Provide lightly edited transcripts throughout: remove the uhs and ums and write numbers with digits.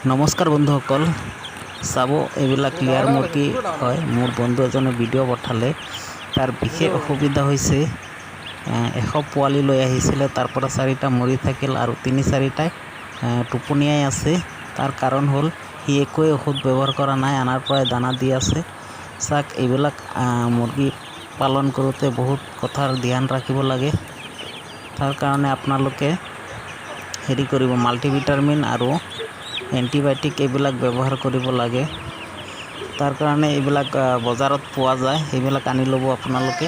নমস্কাৰ বন্ধুসকল, চাব এইবিলাক ক্লিয়াৰ মুৰ্গী হয়। মোৰ বন্ধু এজনে ভিডিঅ' পঠালে, তাৰ বিশেষ অসুবিধা হৈছে 100 পোৱালি লৈ আহিছিলে, তাৰ পৰা 4টা মৰি থাকিল আৰু 3-4টাই টোপনিয়াই আছে। তাৰ কাৰণ হ'ল সি একোৱে ঔষধ ব্যৱহাৰ কৰা নাই, আনাৰ পৰাই দানা দি আছে। চাওক, এইবিলাক মুৰ্গী পালন কৰোঁতে বহুত কথাৰ ধ্যান ৰাখিব লাগে। তাৰ কাৰণে আপোনালোকে হেৰি কৰিব, মাল্টিভিটামিন আৰু এণ্টিবায়'টিক এইবিলাক ব্যৱহাৰ কৰিব লাগে। তাৰ কাৰণে এইবিলাক বজাৰত পোৱা যায়, সেইবিলাক আনি ল'ব আপোনালোকে।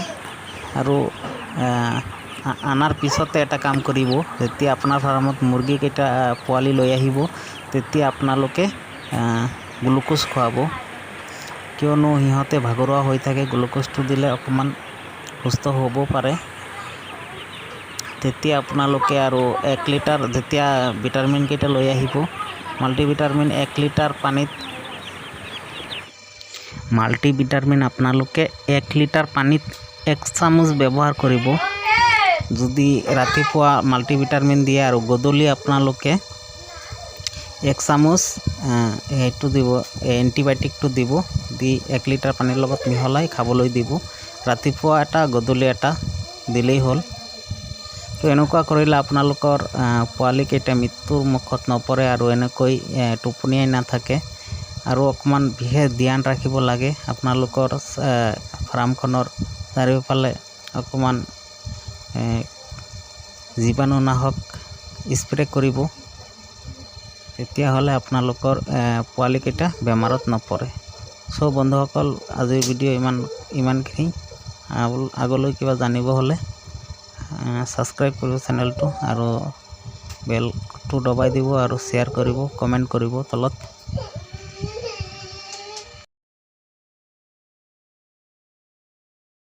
আৰু আনাৰ পিছতে এটা কাম কৰিব, যেতিয়া আপোনাৰ ফাৰ্মত মুৰ্গীকেইটা পোৱালি লৈ আহিব, তেতিয়া আপোনালোকে গ্লুক'জ খুৱাব, কিয়নো সিহঁতে ভাগৰুৱা হৈ থাকে। গ্লুক'জটো দিলে অকণমান সুস্থ হ'ব পাৰে। তেতিয়া আপোনালোকে আৰু 1 লিটাৰ যেতিয়া ভিটামিনকেইটা লৈ আহিব, মাল্টিভিটামিন 1 লিটাৰ পানীত, আপোনালোকে 1 লিটাৰ পানীত 1 চামুচ ব্যৱহাৰ কৰিব। যদি ৰাতিপুৱা মাল্টিভিটামিন দিয়ে আৰু গধূলি আপোনালোকে 1 চামুচ সেইটো দিব, এণ্টিবায়'টিকটো দিব, দি 1 লিটাৰ পানীৰ লগত মিহলাই খাবলৈ দিব। ৰাতিপুৱা এটা, গধূলি এটা দিলেই হ'ল। তো এনেকুৱা কৰিলে আপোনালোকৰ পোৱালিকেইটা মৃত্যুৰ মুখত নপৰে আৰু এনেকৈ টোপনিয়াই নাথাকে। আৰু অকণমান বিশেষ ধ্যান ৰাখিব লাগে। আপোনালোকৰ ফাৰ্মখনৰ চাৰিওফালে অকণমান জীৱাণুনাশক স্প্ৰে কৰিব, তেতিয়াহ'লে আপোনালোকৰ পোৱালিকেইটা বেমাৰত নপৰে। চ' বন্ধুসকল, আজিৰ ভিডিঅ' ইমানখিনি। আগলৈ কিবা জানিব হ'লে ছাবস্ক্ৰাইব কৰিব চেনেলটো, আৰু বেলটো দবাই দিব আৰু শ্বেয়াৰ কৰিব, কমেণ্ট কৰিব তলত।